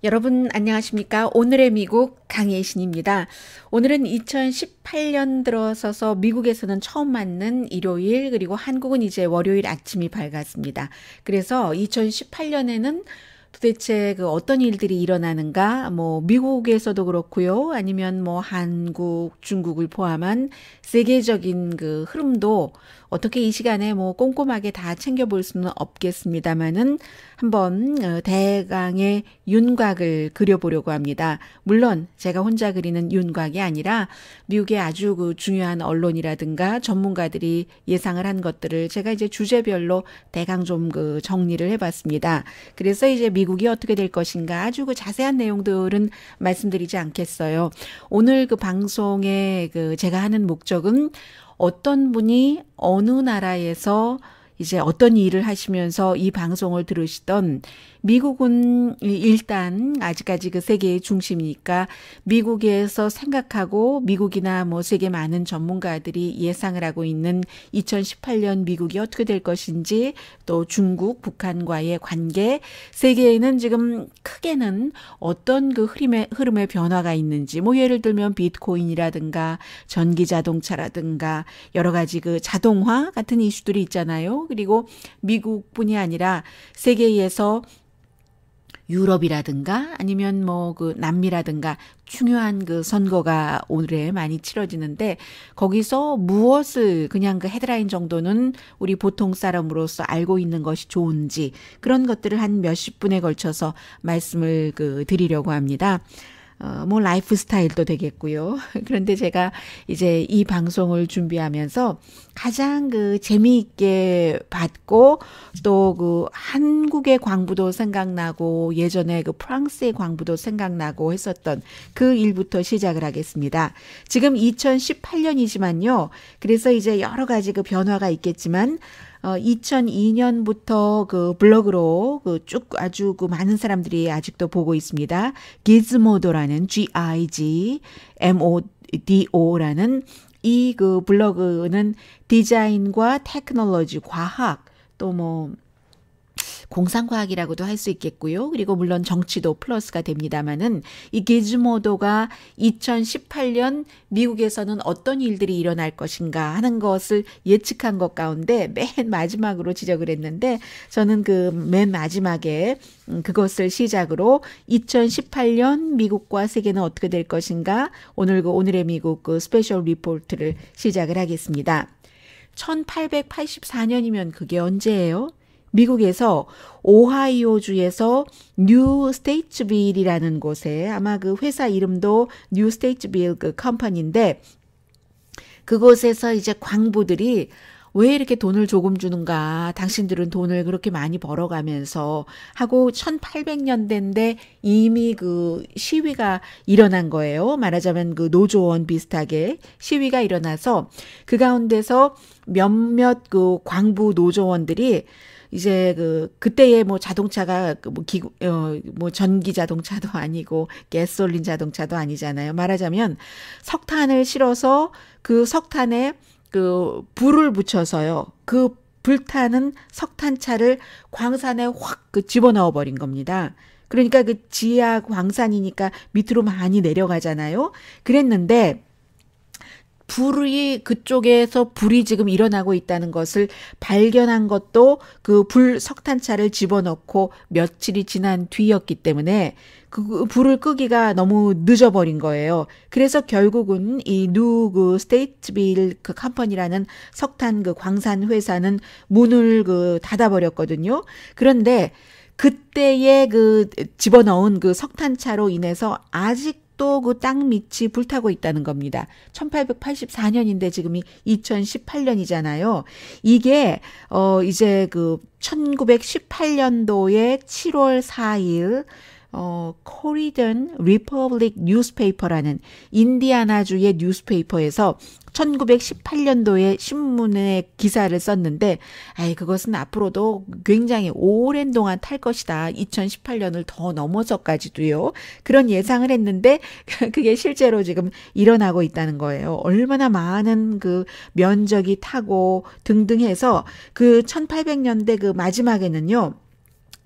여러분 안녕하십니까? 오늘의 미국 강예신입니다. 오늘은 2018년 들어서서 미국에서는 처음 맞는 일요일 그리고 한국은 이제 월요일 아침이 밝았습니다. 그래서 2018년에는 도대체 그 어떤 일들이 일어나는가? 뭐 미국에서도 그렇고요. 아니면 뭐 한국, 중국을 포함한 세계적인 그 흐름도 어떻게 이 시간에 뭐 꼼꼼하게 다 챙겨볼 수는 없겠습니다만은 한번 대강의 윤곽을 그려보려고 합니다. 물론 제가 혼자 그리는 윤곽이 아니라 미국의 아주 그 중요한 언론이라든가 전문가들이 예상을 한 것들을 제가 이제 주제별로 대강 좀 그 정리를 해봤습니다. 그래서 이제 미국이 어떻게 될 것인가 아주 그 자세한 내용들은 말씀드리지 않겠어요. 오늘 그 방송에 그 제가 하는 목적은 어떤 분이 어느 나라에서 이제 어떤 일을 하시면서 이 방송을 들으시던 미국은 일단 아직까지 그 세계의 중심이니까 미국에서 생각하고 미국이나 뭐 세계 많은 전문가들이 예상을 하고 있는 2018년 미국이 어떻게 될 것인지 또 중국, 북한과의 관계, 세계에는 지금 크게는 어떤 그 흐름의 변화가 있는지 뭐 예를 들면 비트코인이라든가 전기 자동차라든가 여러 가지 그 자동화 같은 이슈들이 있잖아요. 그리고 미국뿐이 아니라 세계에서 유럽이라든가 아니면 뭐 그 남미라든가 중요한 그 선거가 올해 많이 치러지는데 거기서 무엇을 그냥 그 헤드라인 정도는 우리 보통 사람으로서 알고 있는 것이 좋은지 그런 것들을 한 몇십 분에 걸쳐서 말씀을 그 드리려고 합니다. 뭐 라이프 스타일도 되겠고요. 그런데 제가 이제 이 방송을 준비하면서 가장 그 재미있게 봤고 또 그 한국의 광부도 생각나고 예전에 그 프랑스의 광부도 생각나고 했었던 그 일부터 시작을 하겠습니다. 지금 2018년이지만요. 그래서 이제 여러 가지 그 변화가 있겠지만 2002년부터 그 블로그로 그 쭉 아주 그 많은 사람들이 아직도 보고 있습니다. 기즈모도라는 GIGMODO라는 이 그 블로그는 디자인과 테크놀로지, 과학, 또 뭐 공상과학이라고도 할 수 있겠고요. 그리고 물론 정치도 플러스가 됩니다만은 이 기즈모도가 2018년 미국에서는 어떤 일들이 일어날 것인가 하는 것을 예측한 것 가운데 맨 마지막으로 지적을 했는데 저는 그 맨 마지막에 그것을 시작으로 2018년 미국과 세계는 어떻게 될 것인가 오늘의 미국 그 스페셜 리포트를 시작을 하겠습니다. 1884년이면 그게 언제예요? 미국에서 오하이오주에서 뉴 스테이츠빌이라는 곳에 아마 그 회사 이름도 뉴 스테이츠빌 그 컴퍼니인데 그곳에서 이제 광부들이 왜 이렇게 돈을 조금 주는가? 당신들은 돈을 그렇게 많이 벌어가면서 하고 1800년대인데 이미 그 시위가 일어난 거예요. 말하자면 그 노조원 비슷하게 시위가 일어나서 그 가운데서 몇몇 그 광부 노조원들이 이제 그때의 뭐 자동차가 뭐 전기 자동차도 아니고 가솔린 자동차도 아니잖아요. 말하자면 석탄을 실어서 그 석탄에 그 불을 붙여서요. 그 불타는 석탄차를 광산에 확 그 집어넣어 버린 겁니다. 그러니까 그 지하 광산이니까 밑으로 많이 내려가잖아요. 그랬는데 불이 그쪽에서 불이 지금 일어나고 있다는 것을 발견한 것도 그 석탄차를 집어넣고 며칠이 지난 뒤였기 때문에 그 불을 끄기가 너무 늦어버린 거예요. 그래서 결국은 이 그 스테이트빌 그 컴퍼니라는 석탄 그 광산 회사는 문을 그 닫아버렸거든요. 그런데 그때의 그 집어넣은 그 석탄차로 인해서 아직 또 그 땅 밑이 불타고 있다는 겁니다. 1884년인데 지금이 2018년이잖아요. 이게 이제 그 1918년도에 7월 4일 코리던 리퍼블릭 뉴스페이퍼라는 인디아나주의 뉴스페이퍼에서 1918년도에 신문에 기사를 썼는데 그것은 앞으로도 굉장히 오랜 동안 탈 것이다. 2018년을 더 넘어서까지도요. 그런 예상을 했는데 그게 실제로 지금 일어나고 있다는 거예요. 얼마나 많은 그 면적이 타고 등등 해서 그 1800년대 그 마지막에는요.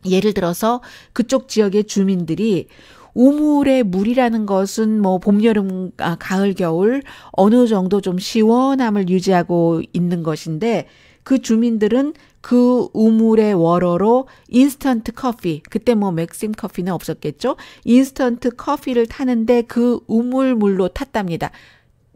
예를 들어서 그쪽 지역의 주민들이 우물의 물이라는 것은 뭐 봄, 여름, 가을, 겨울 어느 정도 좀 시원함을 유지하고 있는 것인데 그 주민들은 그 우물의 워러로 인스턴트 커피, 그때 뭐 맥심 커피는 없었겠죠? 인스턴트 커피를 타는데 그 우물물로 탔답니다.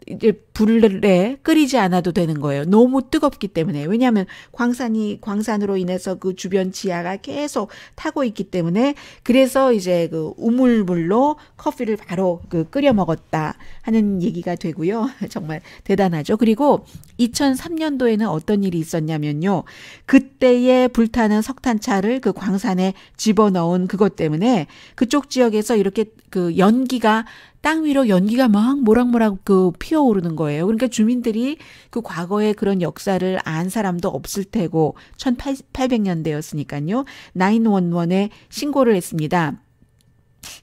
이제 불에 끓이지 않아도 되는 거예요. 너무 뜨겁기 때문에. 왜냐하면 광산으로 인해서 그 주변 지하가 계속 타고 있기 때문에 그래서 이제 그 우물물로 커피를 바로 그 끓여 먹었다 하는 얘기가 되고요. 정말 대단하죠. 그리고 2003년도에는 어떤 일이 있었냐면요. 그때에 불타는 석탄차를 그 광산에 집어넣은 그것 때문에 그쪽 지역에서 이렇게 그 연기가 땅 위로 연기가 막 모락모락 그 피어오르는 거예요. 그러니까 주민들이 그 과거에 그런 역사를 안 사람도 없을 테고 1800년대였으니까요. 911에 신고를 했습니다.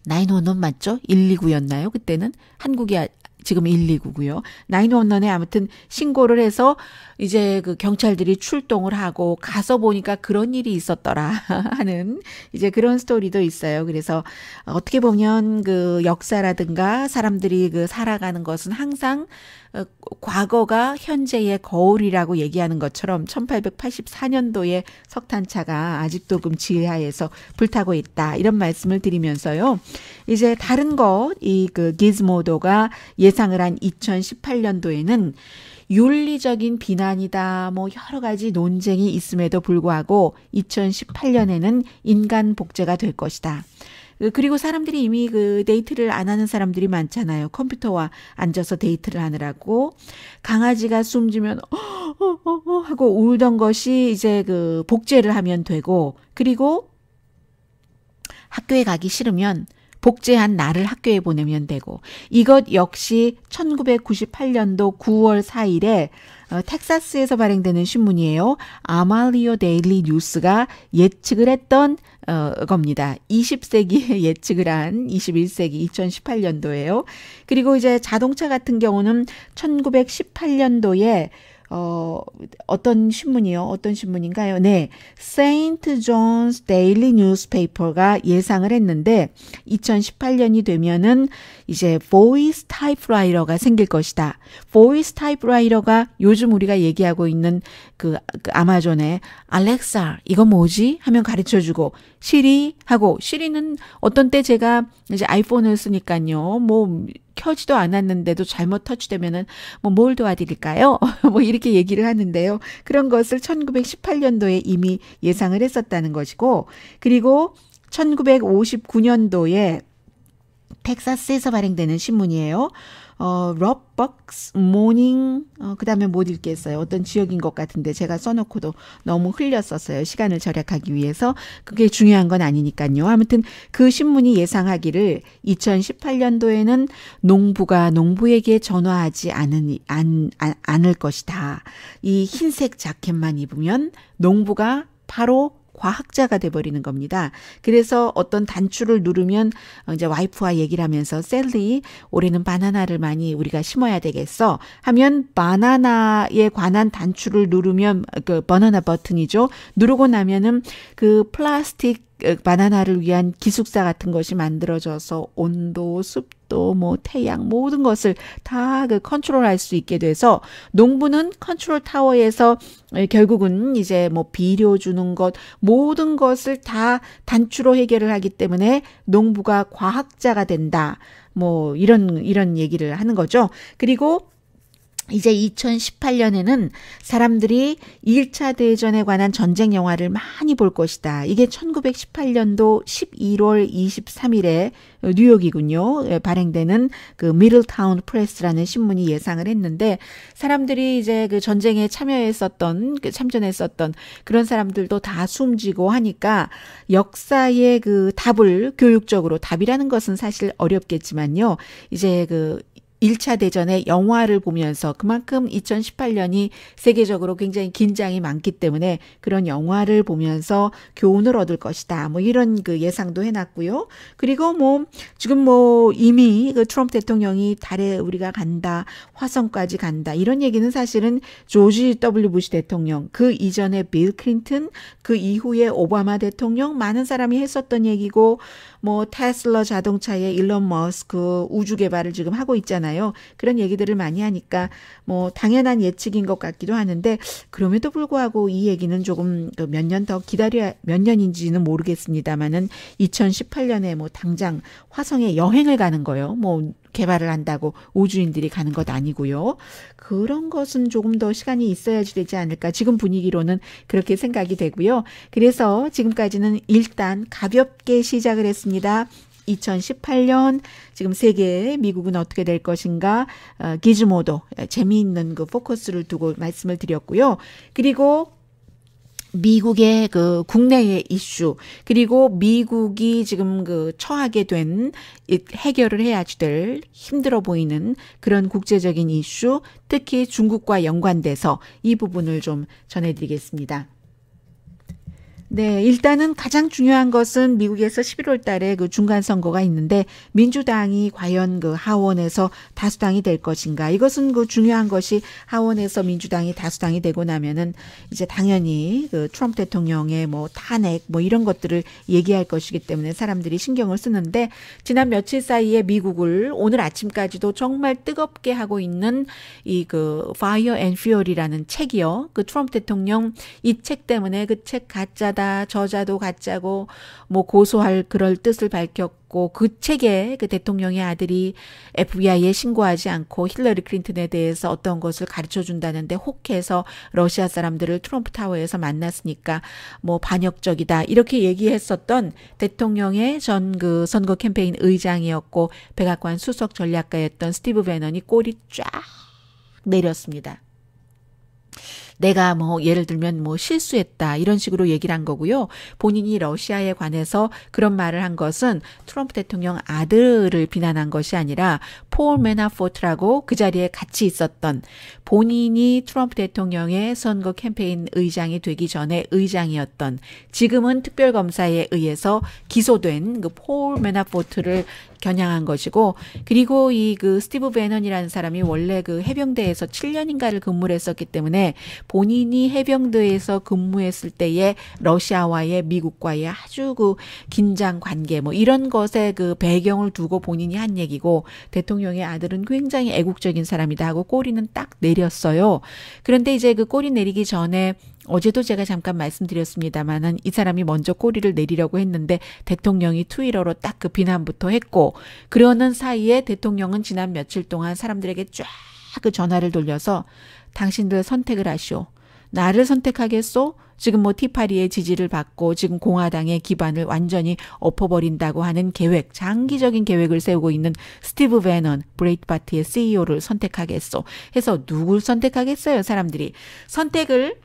911 맞죠? 129였나요? 그때는 한국이 지금 129고요. 911에 아무튼 신고를 해서 이제 그 경찰들이 출동을 하고 가서 보니까 그런 일이 있었더라 하는 이제 그런 스토리도 있어요. 그래서 어떻게 보면 그 역사라든가 사람들이 그 살아가는 것은 항상 과거가 현재의 거울이라고 얘기하는 것처럼 1884년도에 석탄차가 아직도 금 지하에서 불타고 있다. 이런 말씀을 드리면서요. 이제 다른 것, 이 그 기즈모도가 예상을 한 2018년도에는 윤리적인 비난이다. 뭐 여러 가지 논쟁이 있음에도 불구하고 2018년에는 인간 복제가 될 것이다. 그리고 사람들이 이미 그 데이트를 안 하는 사람들이 많잖아요. 컴퓨터와 앉아서 데이트를 하느라고. 강아지가 숨지면 하고 울던 것이 이제 그 복제를 하면 되고, 그리고 학교에 가기 싫으면 복제한 나를 학교에 보내면 되고, 이것 역시 1998년도 9월 4일에 텍사스에서 발행되는 신문이에요. 아말리오 데일리 뉴스가 예측을 했던 겁니다. 20세기에 예측을 한 21세기 2018년도예요. 그리고 이제 자동차 같은 경우는 1918년도에 어떤 신문이요? 어떤 신문인가요? 네. 세인트 존스 데일리 뉴스페이퍼가 예상을 했는데 2018년이 되면은 이제 보이스 타이프라이터가 생길 것이다. 보이스 타이프라이터가 요즘 우리가 얘기하고 있는 그 아마존에 알렉사 이거 뭐지? 하면 가르쳐주고 시리 하고 시리는 어떤 때 제가 이제 아이폰을 쓰니까요. 뭐 켜지도 않았는데도 잘못 터치되면은 뭐 뭘 도와드릴까요? 뭐 이렇게 얘기를 하는데요. 그런 것을 1918년도에 이미 예상을 했었다는 것이고, 그리고 1959년도에 텍사스에서 발행되는 신문이에요. 럽벅스 모닝 그다음에 못 읽겠어요. 어떤 지역인 것 같은데 제가 써놓고도 너무 흘렸었어요. 시간을 절약하기 위해서. 그게 중요한 건 아니니까요. 아무튼 그 신문이 예상하기를 2018년도에는 농부가 농부에게 전화하지 않을 것이다. 이 흰색 자켓만 입으면 농부가 바로 과학자가 돼버리는 겁니다. 그래서 어떤 단추를 누르면 이제 와이프와 얘기를 하면서 셀리 올해는 바나나를 많이 우리가 심어야 되겠어 하면 바나나에 관한 단추를 누르면 그 바나나 버튼이죠. 누르고 나면은 그 플라스틱 바나나를 위한 기숙사 같은 것이 만들어져서 온도, 습도, 뭐 태양 모든 것을 다 그 컨트롤할 수 있게 돼서 농부는 컨트롤 타워에서 결국은 이제 뭐 비료 주는 것 모든 것을 다 단추로 해결을 하기 때문에 농부가 과학자가 된다. 뭐 이런 얘기를 하는 거죠. 그리고 이제 2018년에는 사람들이 1차 대전에 관한 전쟁 영화를 많이 볼 것이다. 이게 1918년도 11월 23일에 뉴욕이군요. 발행되는 그 미들타운 프레스라는 신문이 예상을 했는데 사람들이 이제 그 전쟁에 참전했었던 그런 사람들도 다 숨지고 하니까 역사의 그 답을 교육적으로 답이라는 것은 사실 어렵겠지만요. 이제 그 1차 대전의 영화를 보면서 그만큼 2018년이 세계적으로 굉장히 긴장이 많기 때문에 그런 영화를 보면서 교훈을 얻을 것이다. 뭐 이런 그 예상도 해놨고요. 그리고 뭐 지금 뭐 이미 그 트럼프 대통령이 달에 우리가 간다, 화성까지 간다 이런 얘기는 사실은 조지 W 부시 대통령, 그 이전에 빌 클린턴, 그 이후에 오바마 대통령 많은 사람이 했었던 얘기고 뭐 테슬라 자동차의 일론 머스크 우주 개발을 지금 하고 있잖아요. 그런 얘기들을 많이 하니까 뭐 당연한 예측인 것 같기도 하는데 그럼에도 불구하고 이 얘기는 조금 몇 년 더 기다려야 몇 년인지는 모르겠습니다만은 2018년에 뭐 당장 화성에 여행을 가는 거요. 뭐 개발을 한다고 우주인들이 가는 것 아니고요. 그런 것은 조금 더 시간이 있어야지 되지 않을까. 지금 분위기로는 그렇게 생각이 되고요. 그래서 지금까지는 일단 가볍게 시작을 했습니다. 2018년 지금 세계 미국은 어떻게 될 것인가 기즈모도 재미있는 그 포커스를 두고 말씀을 드렸고요. 그리고 미국의 그 국내의 이슈 그리고 미국이 지금 그 처하게 된 해결을 해야지 될 힘들어 보이는 그런 국제적인 이슈 특히 중국과 연관돼서 이 부분을 좀 전해드리겠습니다. 네, 일단은 가장 중요한 것은 미국에서 11월 달에 그 중간 선거가 있는데 민주당이 과연 그 하원에서 다수당이 될 것인가. 이것은 그 중요한 것이 하원에서 민주당이 다수당이 되고 나면은 이제 당연히 그 트럼프 대통령의 뭐 탄핵 뭐 이런 것들을 얘기할 것이기 때문에 사람들이 신경을 쓰는데 지난 며칠 사이에 미국을 오늘 아침까지도 정말 뜨겁게 하고 있는 이 그 Fire and Fury라는 책이요. 그 트럼프 대통령 이 책 때문에 그 책 가짜 저자도 가짜고 뭐 고소할 그럴 뜻을 밝혔고 그 책에 그 대통령의 아들이 FBI에 신고하지 않고 힐러리 클린턴에 대해서 어떤 것을 가르쳐 준다는데 혹해서 러시아 사람들을 트럼프 타워에서 만났으니까 뭐 반역적이다 이렇게 얘기했었던 대통령의 전 그 선거 캠페인 의장이었고 백악관 수석 전략가였던 스티브 배넌이 꼴이 쫙 내렸습니다. 내가 뭐 예를 들면 뭐 실수했다 이런 식으로 얘기를 한 거고요. 본인이 러시아에 관해서 그런 말을 한 것은 트럼프 대통령 아들을 비난한 것이 아니라 폴 매나포트라고 그 자리에 같이 있었던 본인이 트럼프 대통령의 선거 캠페인 의장이 되기 전에 의장이었던 지금은 특별검사에 의해서 기소된 그 폴 매나포트를 겨냥한 것이고 그리고 이 그 스티브 배넌이라는 사람이 원래 그 해병대에서 7년인가를 근무를 했었기 때문에 본인이 해병대에서 근무했을 때의 러시아와의 미국과의 아주 그 긴장 관계 뭐 이런 것에 그 배경을 두고 본인이 한 얘기고 대통령의 아들은 굉장히 애국적인 사람이다 하고 꼬리는 딱 내렸어요. 그런데 이제 그 꼬리 내리기 전에 어제도 제가 잠깐 말씀드렸습니다만은 이 사람이 먼저 꼬리를 내리려고 했는데 대통령이 트위터로 딱 그 비난부터 했고 그러는 사이에 대통령은 지난 며칠 동안 사람들에게 쫙 그 전화를 돌려서 당신들 선택을 하시오. 나를 선택하겠소? 지금 뭐 티파리의 지지를 받고 지금 공화당의 기반을 완전히 엎어버린다고 하는 계획, 장기적인 계획을 세우고 있는 스티브 배넌, 브레이트바트의 CEO를 선택하겠소. 해서 누굴 선택하겠어요, 사람들이. 선택을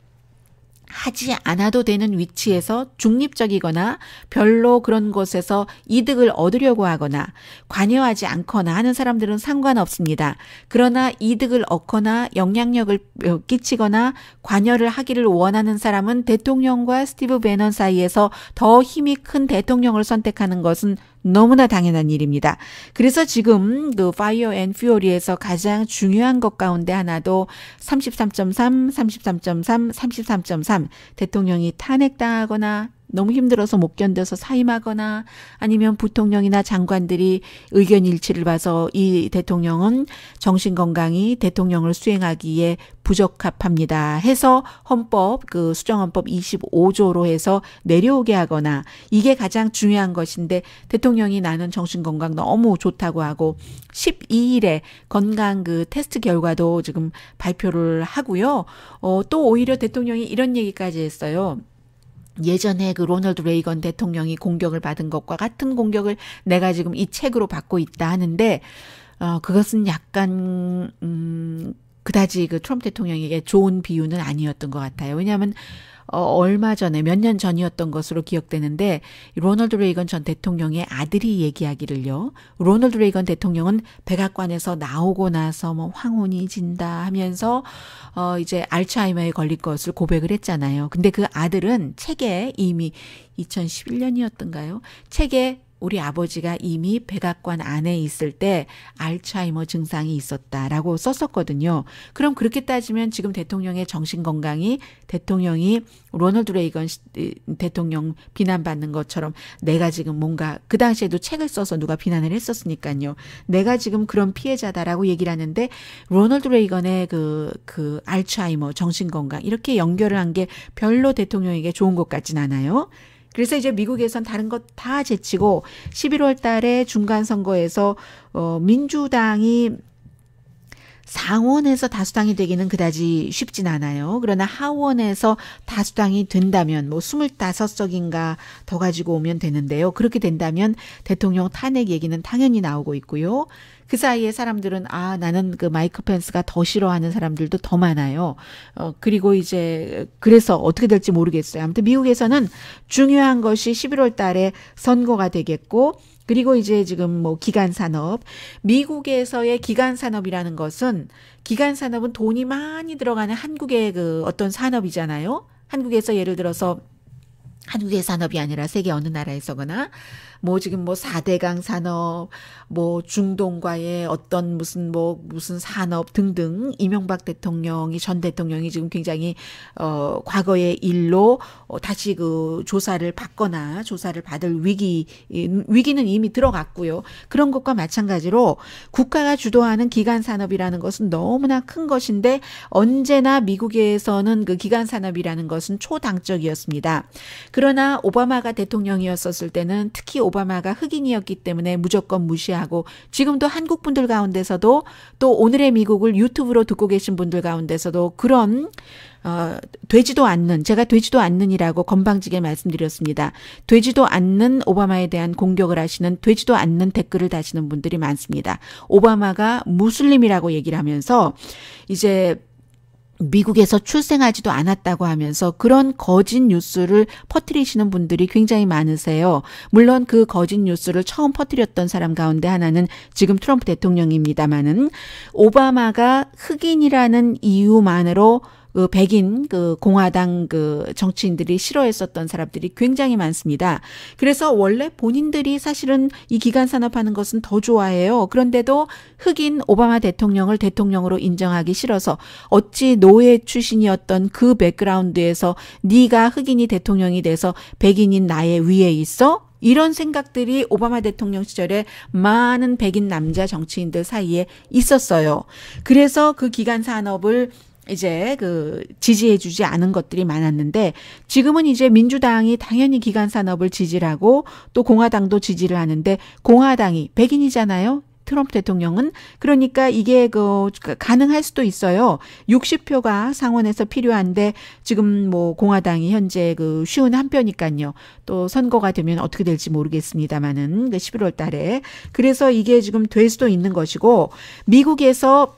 하지 않아도 되는 위치에서 중립적이거나 별로 그런 곳에서 이득을 얻으려고 하거나 관여하지 않거나 하는 사람들은 상관없습니다. 그러나 이득을 얻거나 영향력을 끼치거나 관여를 하기를 원하는 사람은 대통령과 스티브 배넌 사이에서 더 힘이 큰 대통령을 선택하는 것은 너무나 당연한 일입니다. 그래서 지금 그 Fire and Fury에서 가장 중요한 것 가운데 하나도 33.3, 33.3, 33.3 대통령이 탄핵당하거나 너무 힘들어서 못 견뎌서 사임하거나 아니면 부통령이나 장관들이 의견 일치를 봐서 이 대통령은 정신건강이 대통령을 수행하기에 부적합합니다 해서 헌법 그 수정헌법 25조로 해서 내려오게 하거나 이게 가장 중요한 것인데 대통령이 나는 정신건강 너무 좋다고 하고 12일에 건강 그 테스트 결과도 지금 발표를 하고요. 또 오히려 대통령이 이런 얘기까지 했어요. 예전에 그 로널드 레이건 대통령이 공격을 받은 것과 같은 공격을 내가 지금 이 책으로 받고 있다 하는데 그것은 약간 그다지 그 트럼프 대통령에게 좋은 비유는 아니었던 것 같아요. 왜냐하면 얼마 전에 몇 년 전이었던 것으로 기억되는데 로널드 레이건 전 대통령의 아들이 얘기하기를요. 로널드 레이건 대통령은 백악관에서 나오고 나서 뭐 황혼이 진다 하면서 이제 알츠하이머에 걸릴 것을 고백을 했잖아요. 근데 그 아들은 책에 이미 2011년이었던가요? 책에 우리 아버지가 이미 백악관 안에 있을 때 알츠하이머 증상이 있었다라고 썼었거든요. 그럼 그렇게 따지면 지금 대통령의 정신건강이 대통령이 로널드 레이건 대통령 비난받는 것처럼 내가 지금 뭔가 그 당시에도 책을 써서 누가 비난을 했었으니까요. 내가 지금 그런 피해자다라고 얘기를 하는데 로널드 레이건의 그 알츠하이머 정신건강 이렇게 연결을 한 게 별로 대통령에게 좋은 것 같진 않아요. 그래서 이제 미국에선 다른 것 다 제치고 11월 달에 중간선거에서 민주당이 상원에서 다수당이 되기는 그다지 쉽진 않아요. 그러나 하원에서 다수당이 된다면 뭐 25석인가 더 가지고 오면 되는데요. 그렇게 된다면 대통령 탄핵 얘기는 당연히 나오고 있고요. 그 사이에 사람들은 나는 그 마이크 펜스가 더 싫어하는 사람들도 더 많아요. 그리고 이제 그래서 어떻게 될지 모르겠어요. 아무튼 미국에서는 중요한 것이 11월 달에 선거가 되겠고 그리고 이제 지금 뭐 기간산업, 미국에서의 기간산업이라는 것은 기간산업은 돈이 많이 들어가는 한국의 그 어떤 산업이잖아요. 한국에서 예를 들어서 한국의 산업이 아니라 세계 어느 나라에서거나 뭐 지금 뭐 4대강 산업, 뭐 중동과의 어떤 무슨 산업 등등 이명박 대통령이 전 대통령이 지금 굉장히 과거의 일로 다시 그 조사를 받거나 조사를 받을 위기는 이미 들어갔고요. 그런 것과 마찬가지로 국가가 주도하는 기간 산업이라는 것은 너무나 큰 것인데 언제나 미국에서는 그 기간 산업이라는 것은 초당적이었습니다. 그러나 오바마가 대통령이었었을 때는 특히 오바마가 흑인이었기 때문에 무조건 무시하고 지금도 한국 분들 가운데서도 또 오늘의 미국을 유튜브로 듣고 계신 분들 가운데서도 그런 되지도 않는 제가 되지도 않는이라고 건방지게 말씀드렸습니다. 되지도 않는 오바마에 대한 공격을 하시는 되지도 않는 댓글을 다시는 분들이 많습니다. 오바마가 무슬림이라고 얘기를 하면서 이제 미국에서 출생하지도 않았다고 하면서 그런 거짓 뉴스를 퍼뜨리시는 분들이 굉장히 많으세요. 물론 그 거짓 뉴스를 처음 퍼뜨렸던 사람 가운데 하나는 지금 트럼프 대통령입니다마는 오바마가 흑인이라는 이유만으로 그 백인 그 공화당 그 정치인들이 싫어했었던 사람들이 굉장히 많습니다. 그래서 원래 본인들이 사실은 이 기간 산업하는 것은 더 좋아해요. 그런데도 흑인 오바마 대통령을 대통령으로 인정하기 싫어서 어찌 노예 출신이었던 그 백그라운드에서 네가 흑인이 대통령이 돼서 백인인 나의 위에 있어? 이런 생각들이 오바마 대통령 시절에 많은 백인 남자 정치인들 사이에 있었어요. 그래서 그 기간 산업을 이제 그 지지해주지 않은 것들이 많았는데 지금은 이제 민주당이 당연히 기간 산업을 지지를 하고 또 공화당도 지지를 하는데 공화당이 백인이잖아요. 트럼프 대통령은. 그러니까 이게 가능할 수도 있어요. 60표가 상원에서 필요한데 지금 뭐 공화당이 현재 쉬운 한 표니까요. 또 선거가 되면 어떻게 될지 모르겠습니다만은 11월 달에. 그래서 이게 지금 될 수도 있는 것이고 미국에서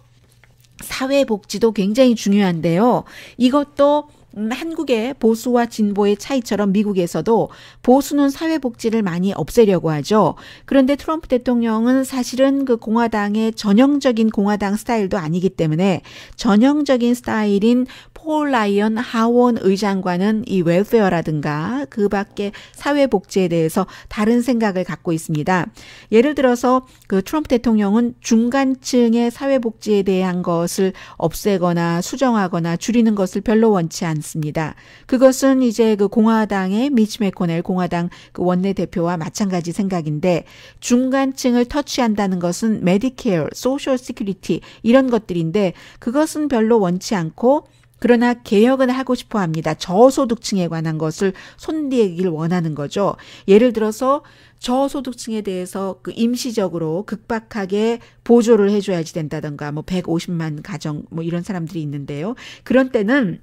사회복지도 굉장히 중요한데요. 이것도 한국의 보수와 진보의 차이처럼 미국에서도 보수는 사회복지를 많이 없애려고 하죠. 그런데 트럼프 대통령은 사실은 그 공화당의 전형적인 공화당 스타일도 아니기 때문에 전형적인 스타일인 폴 라이언 하원 의장과는 이 웰페어라든가 그 밖에 사회복지에 대해서 다른 생각을 갖고 있습니다. 예를 들어서 그 트럼프 대통령은 중간층의 사회복지에 대한 것을 없애거나 수정하거나 줄이는 것을 별로 원치 않습니다. 그것은 이제 그 공화당의 미치 매코넬 공화당 그 원내대표와 마찬가지 생각인데 중간층을 터치한다는 것은 메디케어, 소셜 시큐리티 이런 것들인데 그것은 별로 원치 않고 그러나 개혁은 하고 싶어 합니다. 저소득층에 관한 것을 손대기를 원하는 거죠. 예를 들어서 저소득층에 대해서 그 임시적으로 극박하게 보조를 해줘야지 된다던가 뭐 150만 가정 뭐 이런 사람들이 있는데요. 그런 때는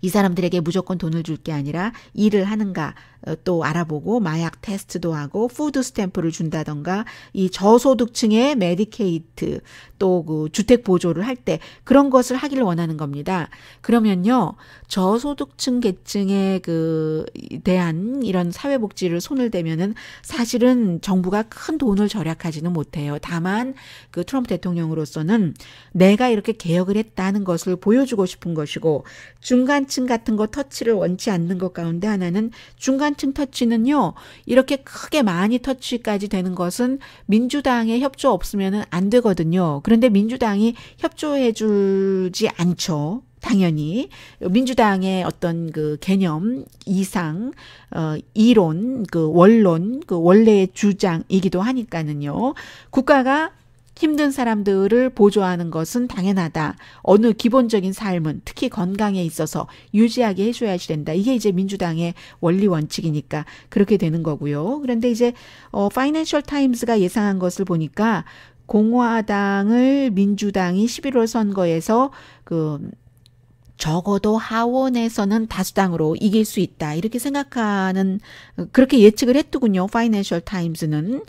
이 사람들에게 무조건 돈을 줄 게 아니라 일을 하는가 또 알아보고 마약 테스트도 하고 푸드 스탬프를 준다던가 이 저소득층의 메디케이트 또 그 주택 보조를 할 때 그런 것을 하기를 원하는 겁니다. 그러면요. 저소득층 계층에 대한 이런 사회복지를 손을 대면은 사실은 정부가 큰 돈을 절약하지는 못해요. 다만 그 트럼프 대통령으로서는 내가 이렇게 개혁을 했다는 것을 보여주고 싶은 것이고 중간층 같은 거 터치를 원치 않는 것 가운데 하나는 중간층 터치는요. 이렇게 크게 많이 터치까지 되는 것은 민주당의 협조 없으면 안 되거든요. 그런데 민주당이 협조해 주지 않죠. 당연히 민주당의 어떤 그 개념, 이상, 이론, 그 원론, 그 원래의 주장이기도 하니까는요. 국가가 힘든 사람들을 보조하는 것은 당연하다. 어느 기본적인 삶은 특히 건강에 있어서 유지하게 해줘야지 된다. 이게 이제 민주당의 원리 원칙이니까 그렇게 되는 거고요. 그런데 이제 파이낸셜 타임스가 예상한 것을 보니까 공화당을 민주당이 11월 선거에서 적어도 하원에서는 다수당으로 이길 수 있다. 이렇게 생각하는 그렇게 예측을 했더군요. 파이낸셜 타임스는.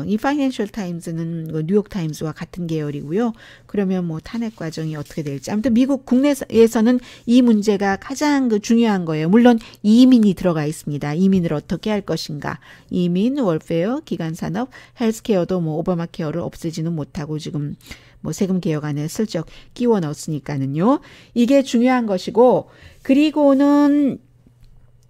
이 파이낸셜 타임스는 뉴욕 타임스와 같은 계열이고요. 그러면 뭐 탄핵 과정이 어떻게 될지. 아무튼 미국 국내에서는 이 문제가 가장 중요한 거예요. 물론 이민이 들어가 있습니다. 이민을 어떻게 할 것인가. 이민, 월페어, 기간산업, 헬스케어도 뭐 오바마 케어를 없애지는 못하고 지금 뭐 세금 개혁안에 슬쩍 끼워 넣었으니까는요. 이게 중요한 것이고 그리고는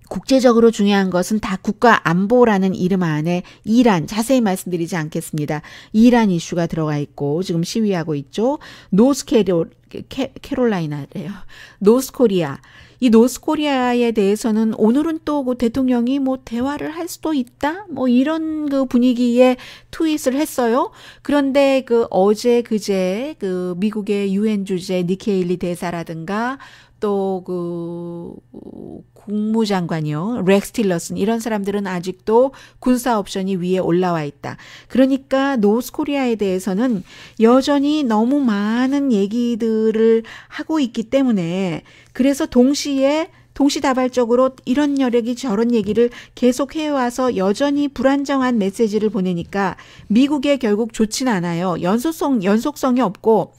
국제적으로 중요한 것은 다 국가 안보라는 이름 안에 이란, 자세히 말씀드리지 않겠습니다. 이란 이슈가 들어가 있고 지금 시위하고 있죠. 캐롤라이나래요. 노스코리아. 이 노스코리아에 대해서는 오늘은 또 그 대통령이 뭐 대화를 할 수도 있다? 뭐 이런 그 분위기에 트윗을 했어요. 그런데 어제 그제 미국의 유엔 주재 니케일리 대사라든가 또 국무장관이요. 렉스 틸러슨 이런 사람들은 아직도 군사 옵션이 위에 올라와 있다. 그러니까 노스코리아에 대해서는 여전히 너무 많은 얘기들을 하고 있기 때문에 그래서 동시다발적으로 이런 여력이 저런 얘기를 계속 해와서 여전히 불안정한 메시지를 보내니까 미국에 결국 좋지는 않아요. 연속성이 없고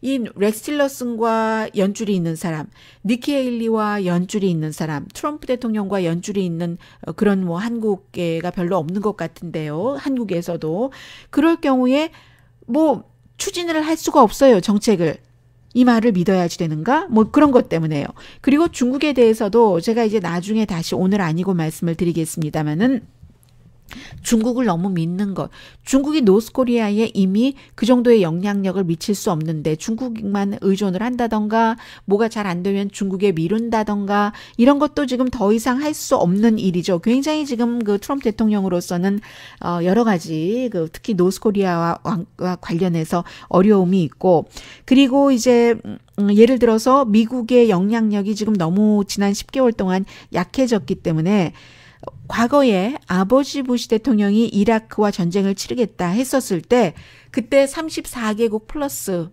이 렉스 틸러슨과 연줄이 있는 사람, 니키 헤일리와 연줄이 있는 사람, 트럼프 대통령과 연줄이 있는 그런 뭐 한국계가 별로 없는 것 같은데요. 한국에서도. 그럴 경우에 뭐 추진을 할 수가 없어요. 정책을. 이 말을 믿어야지 되는가? 뭐 그런 것 때문에요. 그리고 중국에 대해서도 제가 이제 나중에 다시 오늘 아니고 말씀을 드리겠습니다마는 중국을 너무 믿는 것. 중국이 노스코리아에 이미 그 정도의 영향력을 미칠 수 없는데 중국만 의존을 한다던가 뭐가 잘 안 되면 중국에 미룬다던가 이런 것도 지금 더 이상 할 수 없는 일이죠. 굉장히 지금 트럼프 대통령으로서는 여러 가지 특히 노스코리아와 관련해서 어려움이 있고 그리고 이제 예를 들어서 미국의 영향력이 지금 너무 지난 10개월 동안 약해졌기 때문에 과거에 아버지 부시 대통령이 이라크와 전쟁을 치르겠다 했었을 때 그때 34개국 플러스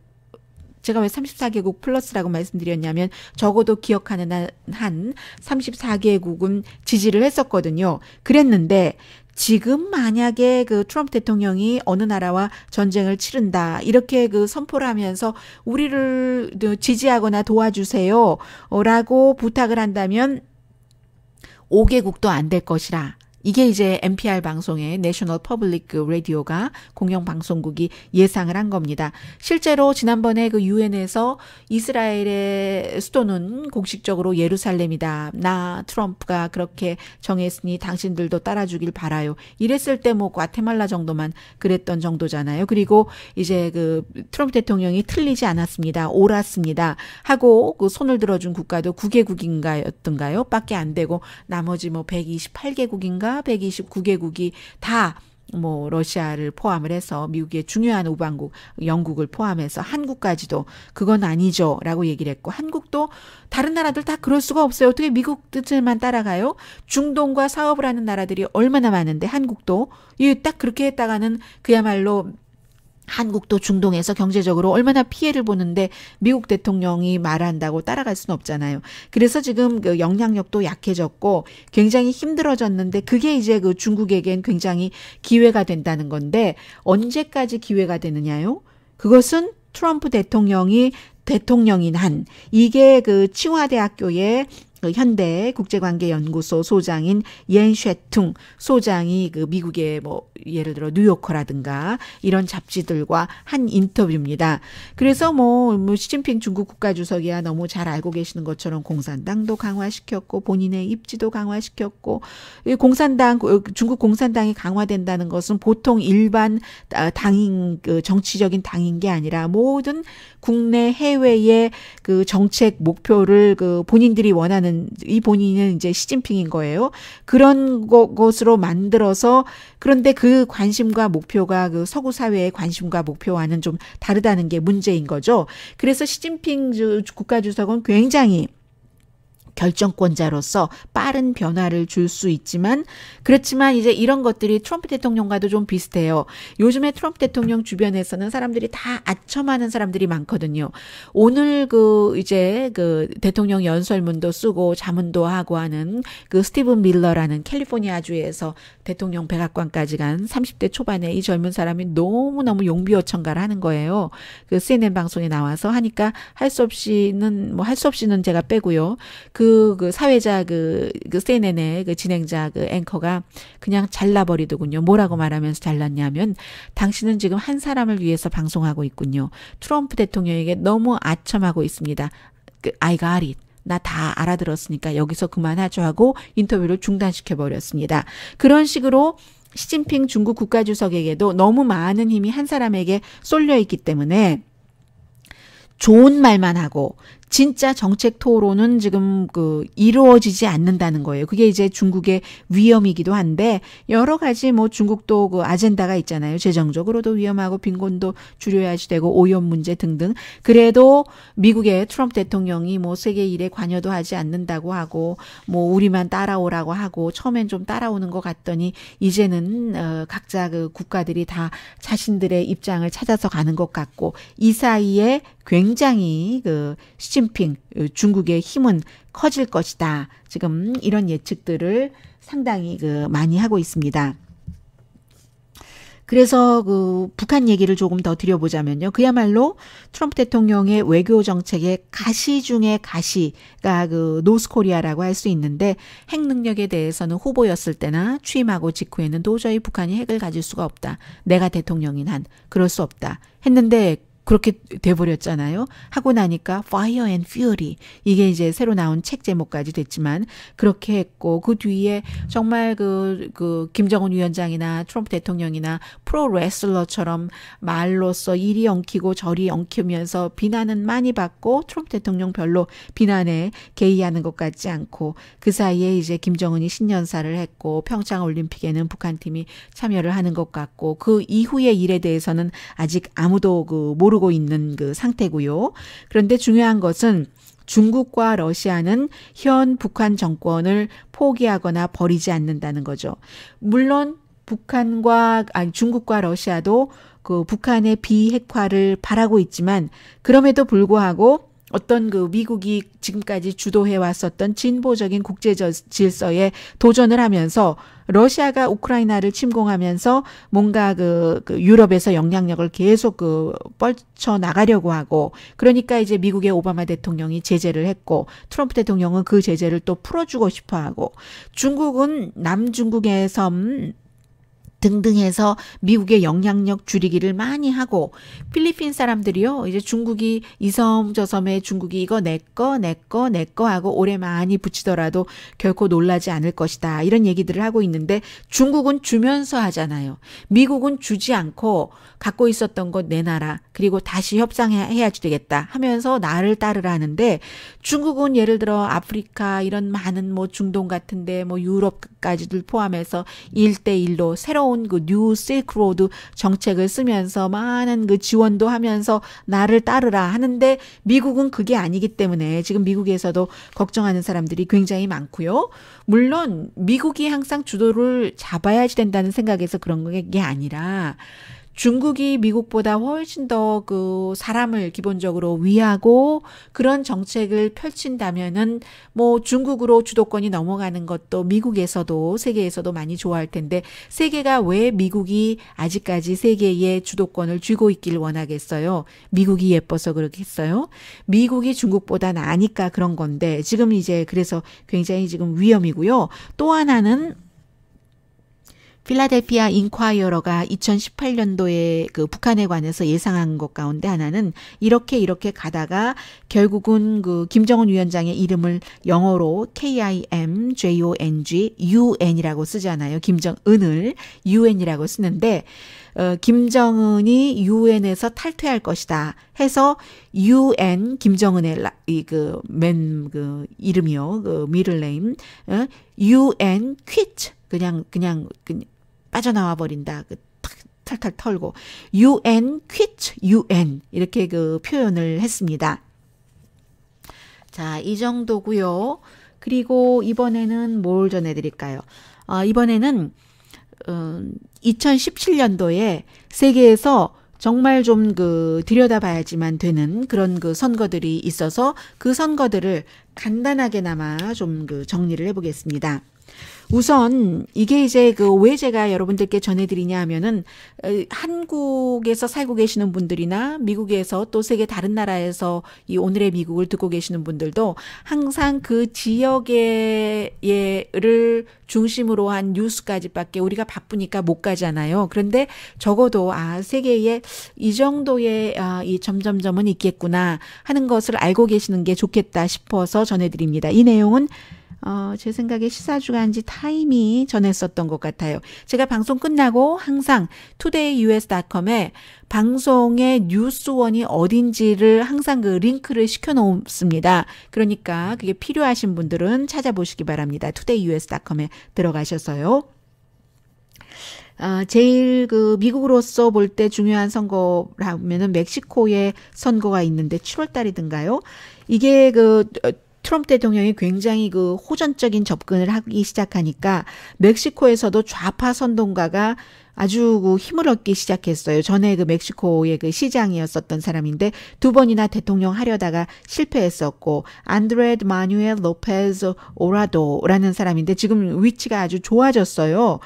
제가 왜 34개국 플러스라고 말씀드렸냐면 적어도 기억하는 한 34개국은 지지를 했었거든요. 그랬는데 지금 만약에 트럼프 대통령이 어느 나라와 전쟁을 치른다 이렇게 선포를 하면서 우리를 지지하거나 도와주세요 라고 부탁을 한다면 5개국도 안 될 것이라. 이게 이제 NPR 방송의 내셔널 퍼블릭 라디오가 공영방송국이 예상을 한 겁니다. 실제로 지난번에 유엔에서 이스라엘의 수도는 공식적으로 예루살렘이다. 나 트럼프가 그렇게 정했으니 당신들도 따라주길 바라요. 이랬을 때 뭐 과테말라 정도만 그랬던 정도잖아요. 그리고 이제 트럼프 대통령이 틀리지 않았습니다. 옳았습니다. 하고 손을 들어준 국가도 9개국인가였던가요? 밖에 안 되고 나머지 뭐 128개국인가? 129개국이 다 뭐 러시아를 포함을 해서 미국의 중요한 우방국 영국을 포함해서 한국까지도 그건 아니죠 라고 얘기를 했고 한국도 다른 나라들 다 그럴 수가 없어요. 어떻게 미국 뜻을만 따라가요? 중동과 사업을 하는 나라들이 얼마나 많은데 한국도 딱 그렇게 했다가는 그야말로 한국도 중동에서 경제적으로 얼마나 피해를 보는데 미국 대통령이 말한다고 따라갈 수는 없잖아요. 그래서 지금 그 영향력도 약해졌고 굉장히 힘들어졌는데 그게 이제 그 중국에겐 굉장히 기회가 된다는 건데 언제까지 기회가 되느냐요? 그것은 트럼프 대통령인 한 이게 그 칭화대학교의 그 현대 국제관계연구소 소장인 옌 쉐퉁 소장이 그 미국의 뭐 예를 들어 뉴요커라든가 이런 잡지들과 한 인터뷰입니다. 그래서 뭐 시진핑 중국 국가주석이야 너무 잘 알고 계시는 것처럼 공산당도 강화시켰고 본인의 입지도 강화시켰고 중국 공산당이 강화된다는 것은 보통 일반 당인 그 정치적인 당인 게 아니라 모든 국내 해외의 그 정책 목표를 그 본인들이 원하는 이 본인은 이제 시진핑인 거예요. 그런 것으로 만들어서 그런데 그 관심과 목표가 그 서구 사회의 관심과 목표와는 좀 다르다는 게 문제인 거죠. 그래서 시진핑 국가주석은 굉장히 결정권자로서 빠른 변화를 줄 수 있지만 그렇지만 이제 이런 것들이 트럼프 대통령과도 좀 비슷해요. 요즘에 트럼프 대통령 주변에서는 사람들이 다 아첨하는 사람들이 많거든요. 오늘 그 이제 그 대통령 연설문도 쓰고 자문도 하고 하는 그 스티븐 밀러라는 캘리포니아주에서 대통령 백악관까지 간 30대 초반의 이 젊은 사람이 너무너무 용비어천가를 하는 거예요. 그 CNN 방송에 나와서 하니까 할 수 없이는 제가 빼고요. 그 사회자 그 CNN의 그 진행자 그 앵커가 그냥 잘라버리더군요. 뭐라고 말하면서 잘랐냐면 당신은 지금 한 사람을 위해서 방송하고 있군요. 트럼프 대통령에게 너무 아첨하고 있습니다. I got it. 나 다 알아들었으니까 여기서 그만하죠 하고 인터뷰를 중단시켜 버렸습니다. 그런 식으로 시진핑 중국 국가주석에게도 너무 많은 힘이 한 사람에게 쏠려 있기 때문에 좋은 말만 하고 진짜 정책 토론은 지금 그 이루어지지 않는다는 거예요. 그게 이제 중국의 위험이기도 한데 여러 가지 뭐 중국도 그 아젠다가 있잖아요. 재정적으로도 위험하고 빈곤도 줄여야지 되고 오염 문제 등등. 그래도 미국의 트럼프 대통령이 뭐 세계 일에 관여도 하지 않는다고 하고 뭐 우리만 따라오라고 하고 처음엔 좀 따라오는 것 같더니 이제는 각자 그 국가들이 다 자신들의 입장을 찾아서 가는 것 같고 이 사이에 굉장히 그 시진핑 중국의 힘은 커질 것이다. 지금 이런 예측들을 상당히 그 많이 하고 있습니다. 그래서 그 북한 얘기를 조금 더 드려보자면요. 그야말로 트럼프 대통령의 외교 정책의 가시 중에 가시가 그 노스코리아라고 할 수 있는데 핵 능력에 대해서는 후보였을 때나 취임하고 직후에는 도저히 북한이 핵을 가질 수가 없다. 내가 대통령인 한 그럴 수 없다. 했는데 그렇게 돼버렸잖아요. 하고 나니까 Fire and Fury 이게 이제 새로 나온 책 제목까지 됐지만 그렇게 했고 그 뒤에 정말 그 김정은 위원장이나 트럼프 대통령이나 프로 레슬러처럼 말로써 이리 엉키고 저리 엉키면서 비난은 많이 받고 트럼프 대통령 별로 비난에 개의하는 것 같지 않고 그 사이에 이제 김정은이 신년사를 했고 평창 올림픽에는 북한 팀이 참여를 하는 것 같고 그 이후의 일에 대해서는 아직 아무도 모르고 있는 그 상태고요. 그런데 중요한 것은 중국과 러시아는 현 북한 정권을 포기하거나 버리지 않는다는 거죠. 물론 중국과 러시아도 그 북한의 비핵화를 바라고 있지만 그럼에도 불구하고 어떤 그 미국이 지금까지 주도해 왔었던 진보적인 국제 질서에 도전을 하면서 러시아가 우크라이나를 침공하면서 뭔가 그 유럽에서 영향력을 계속 뻗쳐 나가려고 하고 그러니까 이제 미국의 오바마 대통령이 제재를 했고 트럼프 대통령은 그 제재를 또 풀어주고 싶어 하고 중국은 남중국해 섬 등등 해서 미국의 영향력 줄이기를 많이 하고 필리핀 사람들이요. 이제 중국이 이 섬 저 섬에 중국이 이거 내 거 하고 오래 많이 붙이더라도 결코 놀라지 않을 것이다. 이런 얘기들을 하고 있는데 중국은 주면서 하잖아요. 미국은 주지 않고 갖고 있었던 것 내놔라. 그리고 다시 협상해야지 되겠다 하면서 나를 따르라 하는데 중국은 예를 들어 아프리카 이런 많은 뭐 중동 같은데 뭐 유럽까지들 포함해서 1대1로 새로운 그 뉴 실크로드 정책을 쓰면서 많은 그 지원도 하면서 나를 따르라 하는데 미국은 그게 아니기 때문에 지금 미국에서도 걱정하는 사람들이 굉장히 많고요. 물론 미국이 항상 주도를 잡아야지 된다는 생각에서 그런 게 아니라 중국이 미국보다 훨씬 더 그 사람을 기본적으로 위하고 그런 정책을 펼친다면은 뭐 중국으로 주도권이 넘어가는 것도 미국에서도 세계에서도 많이 좋아할 텐데 세계가 왜 미국이 아직까지 세계의 주도권을 쥐고 있길 원하겠어요? 미국이 예뻐서 그렇겠어요? 미국이 중국보다 나으니까 그런 건데 지금 이제 그래서 굉장히 지금 위험이고요. 또 하나는 필라델피아 인콰이어러가 2018년도에 그 북한에 관해서 예상한 것 가운데 하나는 이렇게 가다가 결국은 그 김정은 위원장의 이름을 영어로 KIMJONG UN이라고 쓰잖아요. 김정은을 UN이라고 쓰는데 김정은이 UN에서 탈퇴할 것이다 해서 UN 김정은의 맨 그 이름이요. 그 미들 네임 UN quit 그냥 빠져나와 버린다. 그 탈탈 털고 UN quit UN 이렇게 그 표현을 했습니다. 자, 이 정도고요. 그리고 이번에는 뭘 전해드릴까요? 이번에는 2017년도에 세계에서 정말 좀 그 들여다봐야지만 되는 그런 그 선거들이 있어서 그 선거들을 간단하게나마 좀 그 정리를 해보겠습니다. 우선 이게 이제 그 왜 제가 여러분들께 전해드리냐 하면은 한국에서 살고 계시는 분들이나 미국에서 또 세계 다른 나라에서 이 오늘의 미국을 듣고 계시는 분들도 항상 그 지역에를 중심으로 한 뉴스까지밖에 우리가 바쁘니까 못 가잖아요. 그런데 적어도 세계에 이 정도의 이 점점점은 있겠구나 하는 것을 알고 계시는 게 좋겠다 싶어서 전해드립니다. 이 내용은 제 생각에 시사주간지 타임이 전했었던 것 같아요. 제가 방송 끝나고 항상 todayus.com에 방송의 뉴스원이 어딘지를 항상 그 링크를 시켜 놓습니다. 그러니까 그게 필요하신 분들은 찾아보시기 바랍니다. todayus.com에 들어가셔서요. 제일 그 미국으로서 볼 때 중요한 선거라면은 멕시코의 선거가 있는데 7월 달이든가요? 이게 그 트럼프 대통령이 굉장히 그 호전적인 접근을 하기 시작하니까 멕시코에서도 좌파 선동가가 아주 그 힘을 얻기 시작했어요. 전에 그 멕시코의 그 시장이었었던 사람인데 두 번이나 대통령 하려다가 실패했었고 안드레드 마뉴엘 로페즈 오라도라는 사람인데 지금 위치가 아주 좋아졌어요.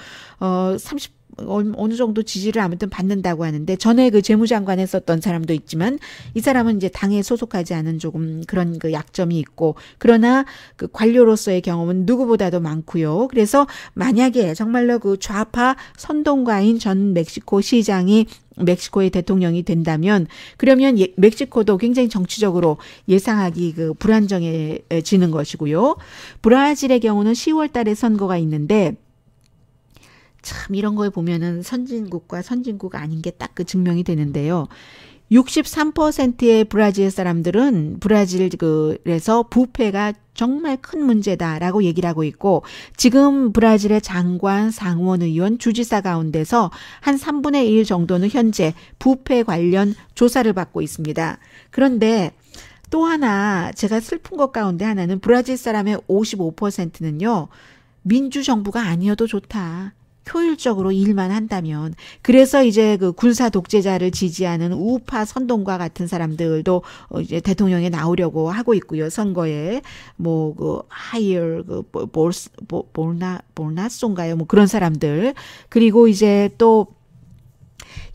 30 어느 정도 지지를 아무튼 받는다고 하는데 전에 그 재무장관 했었던 사람도 있지만 이 사람은 이제 당에 소속하지 않은 조금 그런 그 약점이 있고 그러나 그 관료로서의 경험은 누구보다도 많고요. 그래서 만약에 정말로 그 좌파 선동가인 전 멕시코 시장이 멕시코의 대통령이 된다면 그러면 멕시코도 굉장히 정치적으로 예상하기 그 불안정해지는 것이고요. 브라질의 경우는 10월 달에 선거가 있는데 참 이런 거에 보면은 선진국과 선진국 아닌 게 딱 그 증명이 되는데요. 63%의 브라질 사람들은 브라질에서 부패가 정말 큰 문제다라고 얘기를 하고 있고 지금 브라질의 장관, 상원 의원, 주지사 가운데서 한 3분의 1 정도는 현재 부패 관련 조사를 받고 있습니다. 그런데 또 하나 제가 슬픈 것 가운데 하나는 브라질 사람의 55%는요. 민주정부가 아니어도 좋다. 효율적으로 일만 한다면 그래서 이제 그 군사 독재자를 지지하는 우파 선동과 같은 사람들도 이제 대통령에 나오려고 하고 있고요. 선거에 뭐 그 하이어 그 볼나소인가요? 뭐 그런 사람들 그리고 이제 또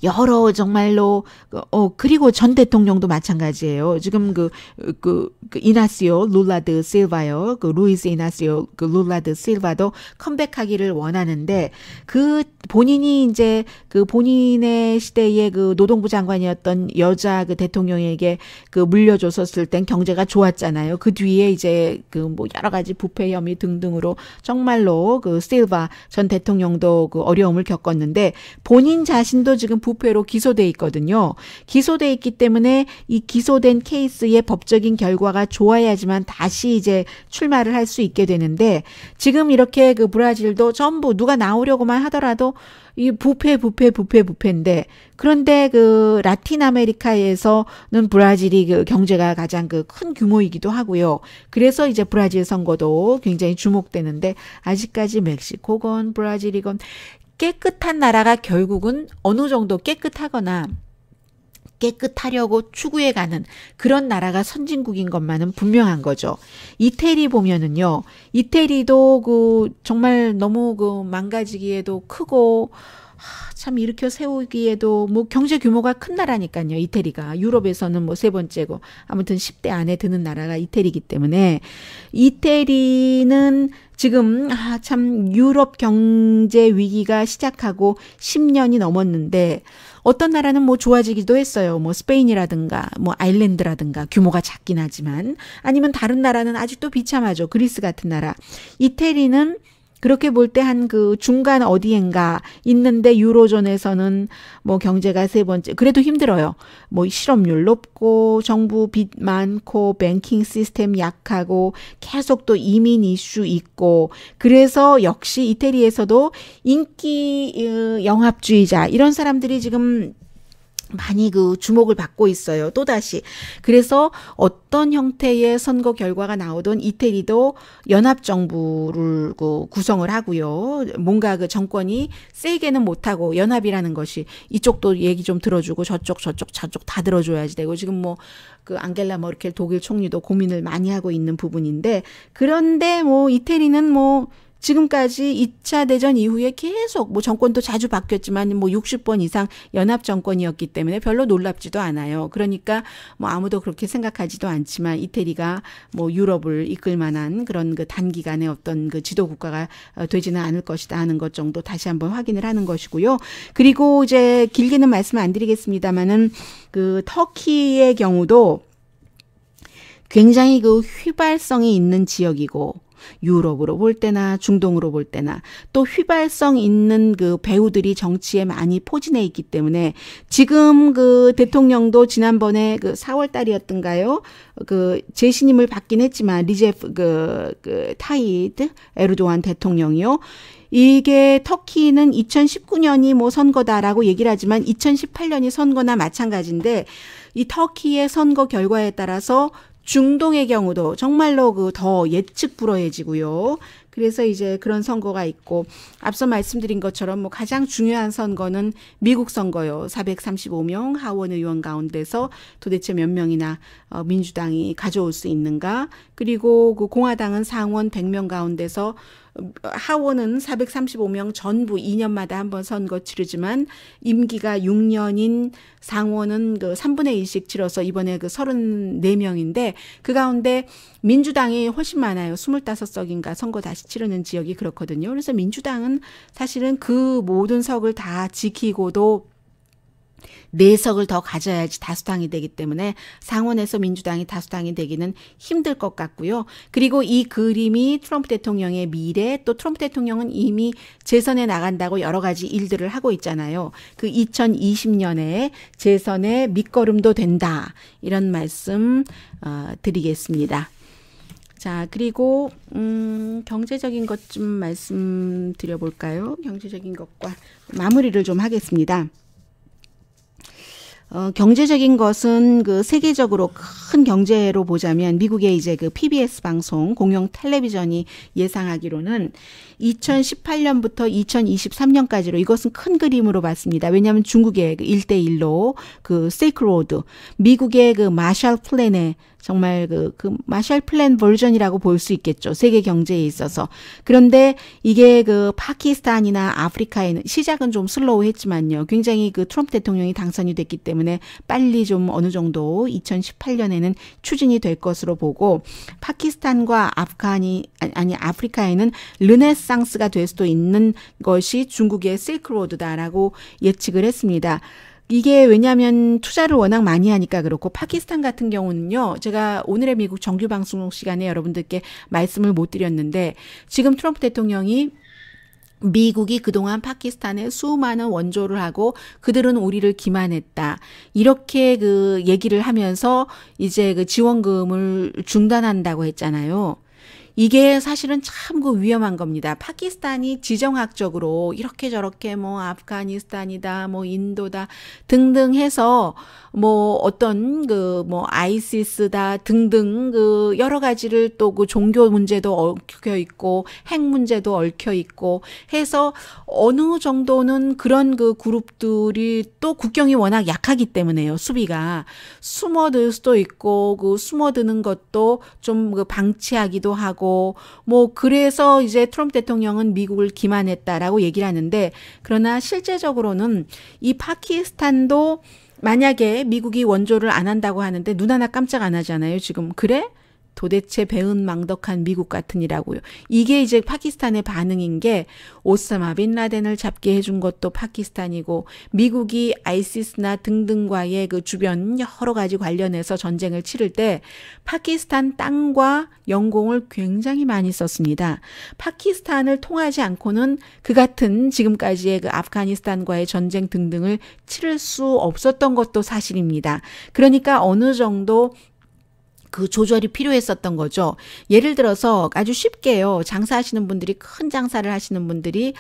여러 정말로 그리고 전 대통령도 마찬가지예요. 지금 그 이나시오 룰라드 실바요. 그 루이스 이나시오 그 룰라드 실바도 컴백하기를 원하는데 그 본인이 이제 그 본인의 시대의 그 노동부 장관이었던 여자 그 대통령에게 그 물려줬었을 땐 경제가 좋았잖아요. 그 뒤에 이제 그 뭐 여러 가지 부패 혐의 등등으로 정말로 그 실바 전 대통령도 그 어려움을 겪었는데 본인 자신도 지금 부패로 기소돼 있거든요. 기소돼 있기 때문에 이 기소된 케이스의 법적인 결과가 좋아야지만 다시 이제 출마를 할 수 있게 되는데 지금 이렇게 그 브라질도 전부 누가 나오려고만 하더라도 이 부패인데 그런데 그 라틴 아메리카에서는 브라질이 그 경제가 가장 그 큰 규모이기도 하고요. 그래서 이제 브라질 선거도 굉장히 주목되는데 아직까지 멕시코건 브라질이건 깨끗한 나라가 결국은 어느 정도 깨끗하거나 깨끗하려고 추구해가는 그런 나라가 선진국인 것만은 분명한 거죠. 이태리 보면은요, 이태리도 정말 너무 망가지기에도 크고, 참 일으켜 세우기에도 뭐 경제 규모가 큰 나라니까요. 이태리가 유럽에서는 뭐 세 번째고 아무튼 10대 안에 드는 나라가 이태리이기 때문에 이태리는 지금 참 유럽 경제 위기가 시작하고 10년이 넘었는데 어떤 나라는 뭐 좋아지기도 했어요. 뭐 스페인이라든가 뭐 아일랜드라든가 규모가 작긴 하지만 아니면 다른 나라는 아직도 비참하죠. 그리스 같은 나라. 이태리는 그렇게 볼 때 한 중간 어디엔가 있는데 유로존에서는 뭐 경제가 세 번째 그래도 힘들어요. 뭐 실업률 높고 정부 빚 많고 뱅킹 시스템 약하고 계속 또 이민 이슈 있고 그래서 역시 이태리에서도 인기 영합주의자 이런 사람들이 지금 많이 주목을 받고 있어요. 또다시. 그래서 어떤 형태의 선거 결과가 나오던 이태리도 연합정부를 구성을 하고요. 뭔가 정권이 세게는 못하고 연합이라는 것이 이쪽도 얘기 좀 들어주고 저쪽 다 들어줘야지 되고 지금 뭐 앙겔라 머켈 독일 총리도 고민을 많이 하고 있는 부분인데 그런데 뭐 이태리는 뭐 지금까지 2차 대전 이후에 계속 뭐 정권도 자주 바뀌었지만 뭐 60번 이상 연합 정권이었기 때문에 별로 놀랍지도 않아요. 그러니까 뭐 아무도 그렇게 생각하지도 않지만 이태리가 뭐 유럽을 이끌 만한 그런 단기간에 어떤 지도 국가가 되지는 않을 것이다 하는 것 정도 다시 한번 확인을 하는 것이고요. 그리고 이제 길게는 말씀 안 드리겠습니다만은 터키의 경우도 굉장히 휘발성이 있는 지역이고 유럽으로 볼 때나 중동으로 볼 때나 또 휘발성 있는 배우들이 정치에 많이 포진해 있기 때문에 지금 대통령도 지난번에 4월 달이었던가요? 재신임을 받긴 했지만 리제프 타이드 에르도안 대통령이요. 이게 터키는 2019년이 뭐 선거다라고 얘기를 하지만 2018년이 선거나 마찬가지인데 이 터키의 선거 결과에 따라서 중동의 경우도 정말로 더 예측 불허해지고요. 그래서 이제 그런 선거가 있고 앞서 말씀드린 것처럼 뭐 가장 중요한 선거는 미국 선거요. 435명 하원 의원 가운데서 도대체 몇 명이나 민주당이 가져올 수 있는가. 그리고 공화당은 상원 100명 가운데서 하원은 435명 전부 2년마다 한 번 선거 치르지만 임기가 6년인 상원은 3분의 1씩 치러서 이번에 34명인데 그 가운데 민주당이 훨씬 많아요. 25석인가 선거 다시 치르는 지역이 그렇거든요. 그래서 민주당은 사실은 그 모든 석을 다 지키고도 4석을 더 가져야지 다수당이 되기 때문에 상원에서 민주당이 다수당이 되기는 힘들 것 같고요. 그리고 이 그림이 트럼프 대통령의 미래 또 트럼프 대통령은 이미 재선에 나간다고 여러 가지 일들을 하고 있잖아요. 2020년에 재선의 밑거름도 된다. 이런 말씀 드리겠습니다. 자, 그리고 경제적인 것 좀 말씀드려 볼까요? 경제적인 것과 마무리를 좀 하겠습니다. 경제적인 것은 세계적으로 큰 경제로 보자면 미국의 이제 PBS 방송 공영 텔레비전이 예상하기로는 2018년부터 2023년까지로 이것은 큰 그림으로 봤습니다. 왜냐하면 중국의 1대1로 세이크로드 미국의 마샬 플랜에 정말 마샬 플랜 버전이라고 볼 수 있겠죠. 세계 경제에 있어서. 그런데 이게 파키스탄이나 아프리카에는 시작은 좀 슬로우했지만요. 굉장히 트럼프 대통령이 당선이 됐기 때문에 빨리 좀 어느 정도 2018년에는 추진이 될 것으로 보고 파키스탄과 아프리카에는 르네상스가 될 수도 있는 것이 중국의 실크로드다라고 예측을 했습니다. 이게 왜냐하면 투자를 워낙 많이 하니까 그렇고 파키스탄 같은 경우는요. 제가 오늘의 미국 정규 방송 시간에 여러분들께 말씀을 못 드렸는데 지금 트럼프 대통령이 미국이 그동안 파키스탄에 수많은 원조를 하고 그들은 우리를 기만했다. 이렇게 얘기를 하면서 이제 지원금을 중단한다고 했잖아요. 이게 사실은 참 그 위험한 겁니다. 파키스탄이 지정학적으로 이렇게 저렇게 뭐 아프가니스탄이다, 뭐 인도다 등등 해서 뭐 어떤 그 뭐 아이시스다 등등 그 여러 가지를 또 그 종교 문제도 얽혀 있고 핵 문제도 얽혀 있고 해서 어느 정도는 그런 그 그룹들이 또 국경이 워낙 약하기 때문에요. 수비가 숨어들 수도 있고 그 숨어드는 것도 좀 그 방치하기도 하고 뭐 그래서 이제 트럼프 대통령은 미국을 기만했다라고 얘기를 하는데 그러나 실제적으로는 이 파키스탄도 만약에 미국이 원조를 안 한다고 하는데 눈 하나 깜짝 안 하잖아요. 지금 그래? 도대체 배은망덕한 미국 같으니라고요. 이게 이제 파키스탄의 반응인 게 오사마 빈 라덴을 잡게 해준 것도 파키스탄이고 미국이 아이시스나 등등과의 그 주변 여러 가지 관련해서 전쟁을 치를 때 파키스탄 땅과 영공을 굉장히 많이 썼습니다. 파키스탄을 통하지 않고는 그 같은 지금까지의 그 아프가니스탄과의 전쟁 등등을 치를 수 없었던 것도 사실입니다. 그러니까 어느 정도 그 조절이 필요했었던 거죠. 예를 들어서 아주 쉽게요. 장사하시는 분들이 큰 장사를 하시는 분들이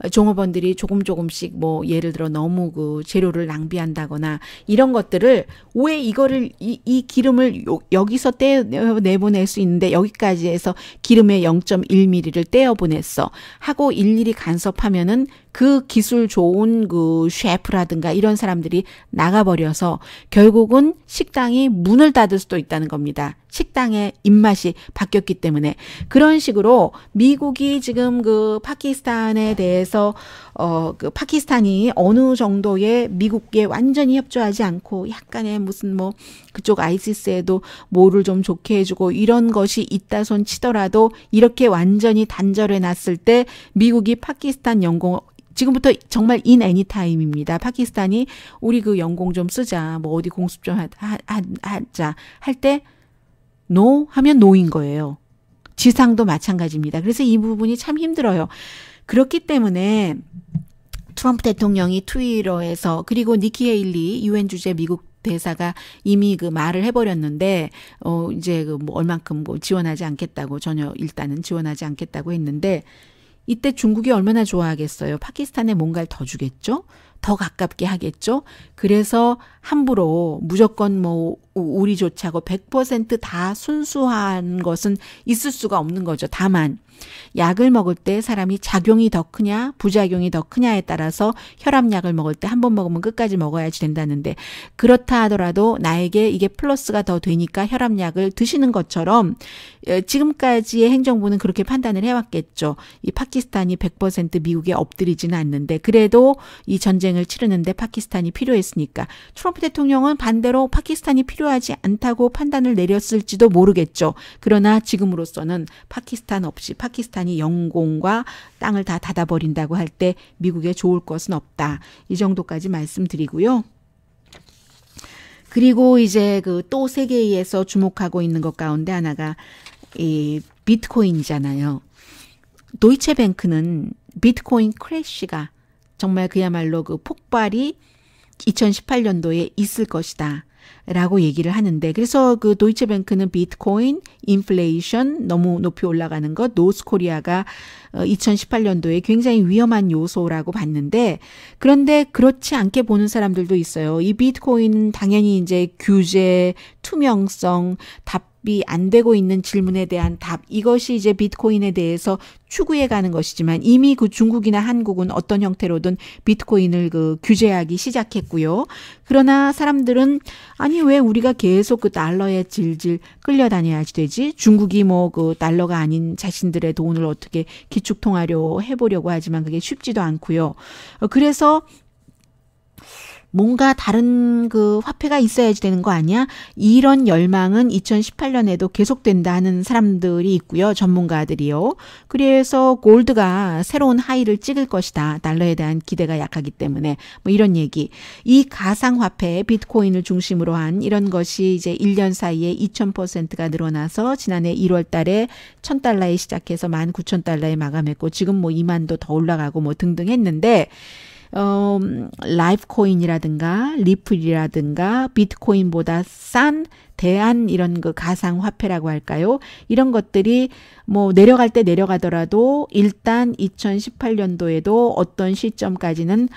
종업원들이 조금씩 뭐 예를 들어 너무 그 재료를 낭비한다거나 이런 것들을 왜 이거를 이 기름을 여기서 내보낼 수 있는데 여기까지 해서 기름의 0.1mm를 떼어보냈어 하고 일일이 간섭하면은 그 기술 좋은 그 셰프라든가 이런 사람들이 나가버려서 결국은 식당이 문을 닫을 수도 있다는 겁니다. 식당의 입맛이 바뀌었기 때문에 그런 식으로 미국이 지금 그 파키스탄에 대해서 그 파키스탄이 어느 정도의 미국에 완전히 협조하지 않고 약간의 무슨 뭐 그쪽 아이시스에도 뭐를 좀 좋게 해주고 이런 것이 있다 손 치더라도 이렇게 완전히 단절해 놨을 때 미국이 파키스탄 영공 지금부터 정말 in any time입니다. 파키스탄이 우리 그 영공 좀 쓰자, 뭐 어디 공습 좀 하자 할 때 no 하면 no인 거예요. 지상도 마찬가지입니다. 그래서 이 부분이 참 힘들어요. 그렇기 때문에 트럼프 대통령이 트위터에서 그리고 니키 헤일리 유엔 주재 미국 대사가 이미 그 말을 해버렸는데 이제 그 뭐 얼만큼 뭐 지원하지 않겠다고 전혀 일단은 지원하지 않겠다고 했는데. 이때 중국이 얼마나 좋아하겠어요. 파키스탄에 뭔가를 더 주겠죠? 더 가깝게 하겠죠? 그래서 함부로 무조건 뭐 우리 좋자고 100% 순수한 것은 있을 수가 없는 거죠. 다만 약을 먹을 때 사람이 작용이 더 크냐 부작용이 더 크냐에 따라서 혈압약을 먹을 때 한 번 먹으면 끝까지 먹어야지 된다는데 그렇다 하더라도 나에게 이게 플러스가 더 되니까 혈압약을 드시는 것처럼 지금까지의 행정부는 그렇게 판단을 해왔겠죠. 이 파키스탄이 100% 미국에 엎드리지는 않는데 그래도 이 전쟁을 치르는데 파키스탄이 필요했으니까 트럼프 대통령은 반대로 파키스탄이 필요하지 않다고 판단을 내렸을지도 모르겠죠. 그러나 지금으로서는 파키스탄 없이 파키스탄이 영공과 땅을 다 닫아버린다고 할 때 미국에 좋을 것은 없다. 이 정도까지 말씀드리고요. 그리고 이제 그 또 세계에서 주목하고 있는 것 가운데 하나가 이 비트코인이잖아요. 도이체뱅크는 비트코인 크래시가 정말 그야말로 그 폭발이 2018년도에 있을 것이다. 라고 얘기를 하는데 그래서 그 도이체뱅크는 비트코인, 인플레이션 너무 높이 올라가는 것, 노스코리아가 2018년도에 굉장히 위험한 요소라고 봤는데 그런데 그렇지 않게 보는 사람들도 있어요. 이 비트코인은 당연히 이제 규제, 투명성, 답이 안 되고 있는 질문에 대한 답 이것이 이제 비트코인에 대해서 추구해 가는 것이지만 이미 그 중국이나 한국은 어떤 형태로든 비트코인을 그 규제하기 시작했고요. 그러나 사람들은 아니 왜 우리가 계속 그 달러에 질질 끌려다녀야지 되지? 중국이 뭐 그 달러가 아닌 자신들의 돈을 어떻게 기축통화로 해보려고 하지만 그게 쉽지도 않고요. 그래서 뭔가 다른 그 화폐가 있어야지 되는 거 아니야? 이런 열망은 2018년에도 계속된다는 사람들이 있고요. 전문가들이요. 그래서 골드가 새로운 하이를 찍을 것이다. 달러에 대한 기대가 약하기 때문에 뭐 이런 얘기. 이 가상화폐 비트코인을 중심으로 한 이런 것이 이제 1년 사이에 2000%가 늘어나서 지난해 1월 달에 1000달러에 시작해서 19,000달러에 마감했고 지금 뭐 2만도 더 올라가고 뭐 등등 했는데 라이프코인이라든가 리플이라든가 비트코인보다 싼 대안 이런 그 가상화폐라고 할까요? 이런 것들이 뭐 내려갈 때 내려가더라도 일단 2018년도에도 어떤 시점까지는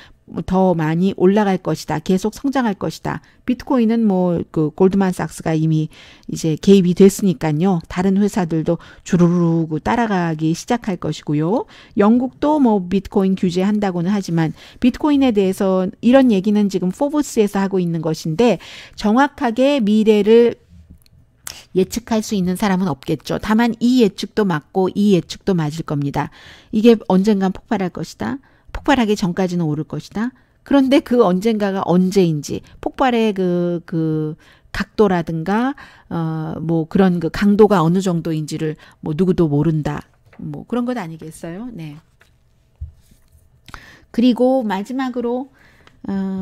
더 많이 올라갈 것이다. 계속 성장할 것이다. 비트코인은 뭐 그 골드만삭스가 이미 이제 개입이 됐으니까요. 다른 회사들도 주르르 따라가기 시작할 것이고요. 영국도 뭐 비트코인 규제한다고는 하지만 비트코인에 대해서 이런 얘기는 지금 포브스에서 하고 있는 것인데 정확하게 미래를 예측할 수 있는 사람은 없겠죠. 다만 이 예측도 맞고 이 예측도 맞을 겁니다. 이게 언젠간 폭발할 것이다. 폭발하기 전까지는 오를 것이다. 그런데 그 언젠가가 언제인지 폭발의 그 각도라든가 뭐 그런 그 강도가 어느 정도인지를 뭐 누구도 모른다. 뭐 그런 것 아니겠어요? 네. 그리고 마지막으로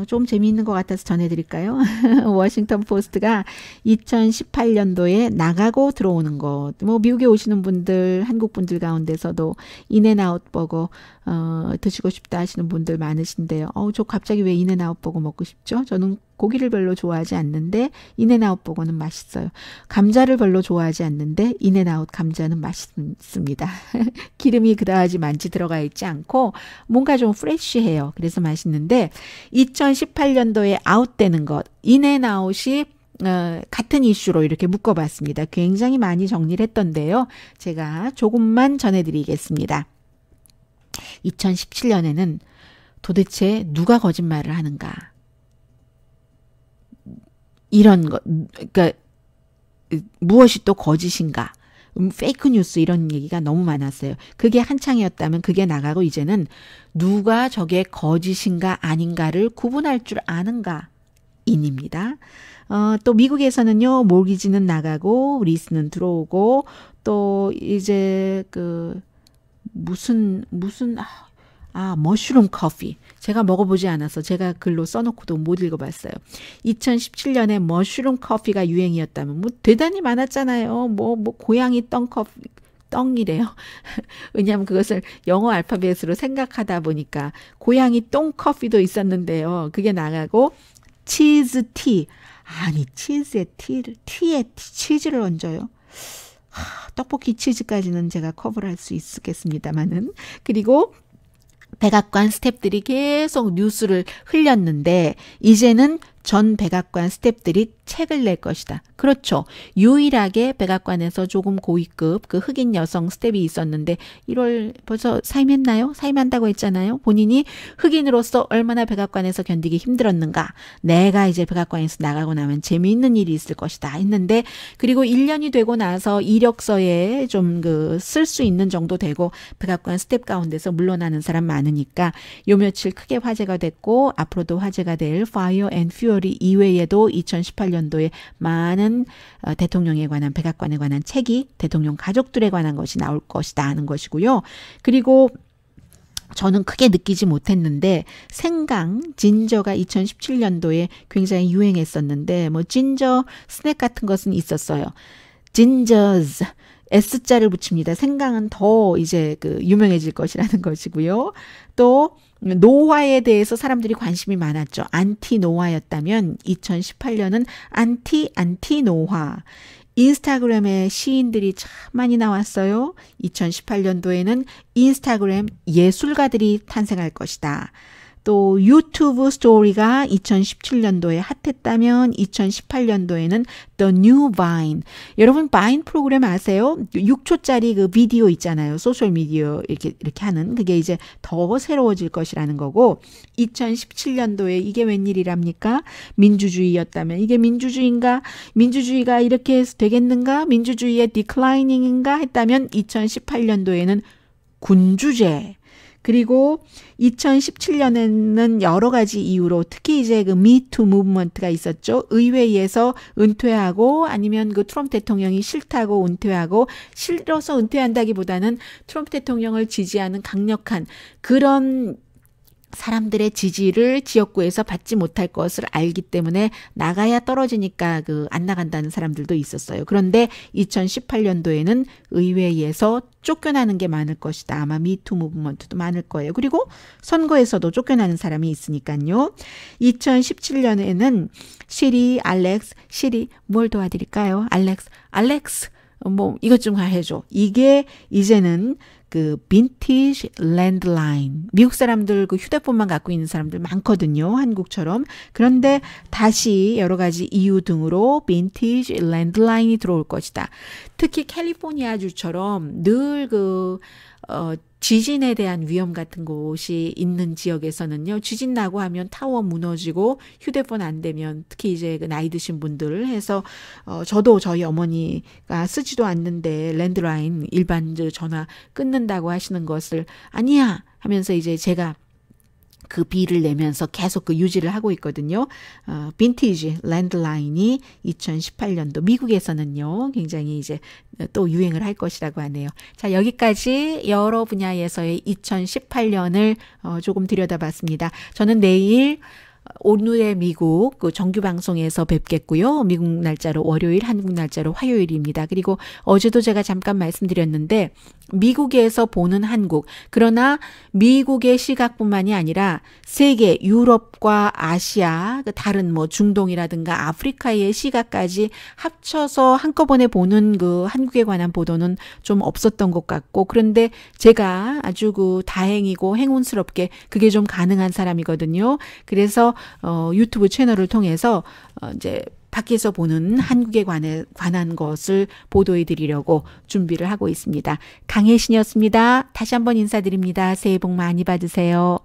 좀 재미있는 것 같아서 전해드릴까요? 워싱턴 포스트가 2018년도에 나가고 들어오는 것, 뭐 미국에 오시는 분들, 한국 분들 가운데서도 인앤아웃 버거 드시고 싶다 하시는 분들 많으신데요. 저 갑자기 왜 인앤아웃 버거 먹고 싶죠? 저는 고기를 별로 좋아하지 않는데 인앤아웃 버거는 맛있어요. 감자를 별로 좋아하지 않는데 인앤아웃 감자는 맛있습니다. 기름이 그다지 많이 들어가 있지 않고 뭔가 좀 프레쉬해요. 그래서 맛있는데 2018년도에 아웃되는 것, 인앤아웃이 같은 이슈로 이렇게 묶어봤습니다. 굉장히 많이 정리를 했던데요. 제가 조금만 전해드리겠습니다. 2017년에는 도대체 누가 거짓말을 하는가? 이런 것, 그러니까 무엇이 또 거짓인가? 페이크 뉴스 이런 얘기가 너무 많았어요. 그게 한창이었다면 그게 나가고 이제는 누가 저게 거짓인가 아닌가를 구분할 줄 아는가? 인입니다. 또 미국에서는요, 모기지는 나가고 리스는 들어오고 또 이제 그 머쉬룸 커피. 제가 먹어보지 않아서 제가 글로 써놓고도 못 읽어봤어요. 2017년에 머쉬룸 커피가 유행이었다면 뭐 대단히 많았잖아요. 뭐 고양이 똥이래요. 왜냐하면 그것을 영어 알파벳으로 생각하다 보니까 고양이 똥 커피도 있었는데요. 그게 나가고 치즈 티. 아니 치즈에 티에 치즈를 얹어요. 떡볶이 치즈까지는 제가 커버를 할 수 있겠습니다만은. 그리고 백악관 스태프들이 계속 뉴스를 흘렸는데 이제는 전 백악관 스태프들이 책을 낼 것이다. 그렇죠. 유일하게 백악관에서 조금 고위급 그 흑인 여성 스태프이 있었는데 1월 벌써 사임했나요? 사임한다고 했잖아요. 본인이 흑인으로서 얼마나 백악관에서 견디기 힘들었는가. 내가 이제 백악관에서 나가고 나면 재미있는 일이 있을 것이다 했는데 그리고 1년이 되고 나서 이력서에 좀 쓸 수 있는 정도 되고 백악관 스태프 가운데서 물러나는 사람 많으니까 요 며칠 크게 화제가 됐고 앞으로도 화제가 될 Fire and Fury 이외에도 2018년도에 많은 대통령에 관한 백악관에 관한 책이 대통령 가족들에 관한 것이 나올 것이다 하는 것이고요. 그리고 저는 크게 느끼지 못했는데 생강, 진저가 2017년도에 굉장히 유행했었는데 뭐 진저 스낵 같은 것은 있었어요. 진저즈 S자를 붙입니다. 생강은 더 이제 유명해질 것이라는 것이고요. 또 노화에 대해서 사람들이 관심이 많았죠. 안티 노화였다면 2018년은 안티 노화. 인스타그램에 시인들이 참 많이 나왔어요. 2018년도에는 인스타그램 예술가들이 탄생할 것이다. 또 유튜브 스토리가 2017년도에 핫했다면 2018년도에는 The New Vine. 여러분 바인 프로그램 아세요? 6초짜리 그 비디오 있잖아요. 소셜 미디어 이렇게 하는 그게 이제 더 새로워질 것이라는 거고 2017년도에 이게 웬일이랍니까? 민주주의였다면 이게 민주주의인가? 민주주의가 이렇게 되겠는가? 민주주의의 디클라이닝인가 했다면 2018년도에는 군주제. 그리고 2017년에는 여러 가지 이유로 특히 이제 그 미투 무브먼트가 있었죠. 의회에서 은퇴하고 아니면 그 트럼프 대통령이 싫다고 은퇴하고 싫어서 은퇴한다기보다는 트럼프 대통령을 지지하는 강력한 그런 사람들의 지지를 지역구에서 받지 못할 것을 알기 때문에 나가야 떨어지니까 안 나간다는 사람들도 있었어요. 그런데 2018년도에는 의회에서 쫓겨나는 게 많을 것이다. 아마 미투 무브먼트도 많을 거예요. 그리고 선거에서도 쫓겨나는 사람이 있으니까요. 2017년에는 시리 뭘 도와드릴까요? 알렉스 뭐 이것 좀 해줘. 이게 이제는 빈티지 랜드라인. 미국 사람들 휴대폰만 갖고 있는 사람들 많거든요. 한국처럼. 그런데 다시 여러 가지 이유 등으로 빈티지 랜드라인이 들어올 것이다. 특히 캘리포니아주처럼 늘 지진에 대한 위험 같은 곳이 있는 지역에서는요. 지진 나고 하면 타워 무너지고 휴대폰 안 되면 특히 이제 나이 드신 분들 해서 저도 저희 어머니가 쓰지도 않는데 랜드라인 일반 전화 끊는다고 하시는 것을 아니야 하면서 이제 제가 그 비를 내면서 계속 유지를 하고 있거든요. 빈티지 랜드라인이 2018년도 미국에서는요. 굉장히 이제 또 유행을 할 것이라고 하네요. 자, 여기까지 여러 분야에서의 2018년을 조금 들여다봤습니다. 저는 내일 오늘의 미국 정규 방송에서 뵙겠고요. 미국 날짜로 월요일, 한국 날짜로 화요일입니다. 그리고 어제도 제가 잠깐 말씀드렸는데 미국에서 보는 한국, 그러나 미국의 시각뿐만이 아니라 세계, 유럽과 아시아, 다른 중동이라든가 아프리카의 시각까지 합쳐서 한꺼번에 보는 한국에 관한 보도는 좀 없었던 것 같고, 그런데 제가 아주 다행이고 행운스럽게 그게 좀 가능한 사람이거든요. 그래서 유튜브 채널을 통해서 이제 밖에서 보는 한국에 관한 것을 보도해 드리려고 준비를 하고 있습니다. 강혜신이었습니다. 다시 한번 인사드립니다. 새해 복 많이 받으세요.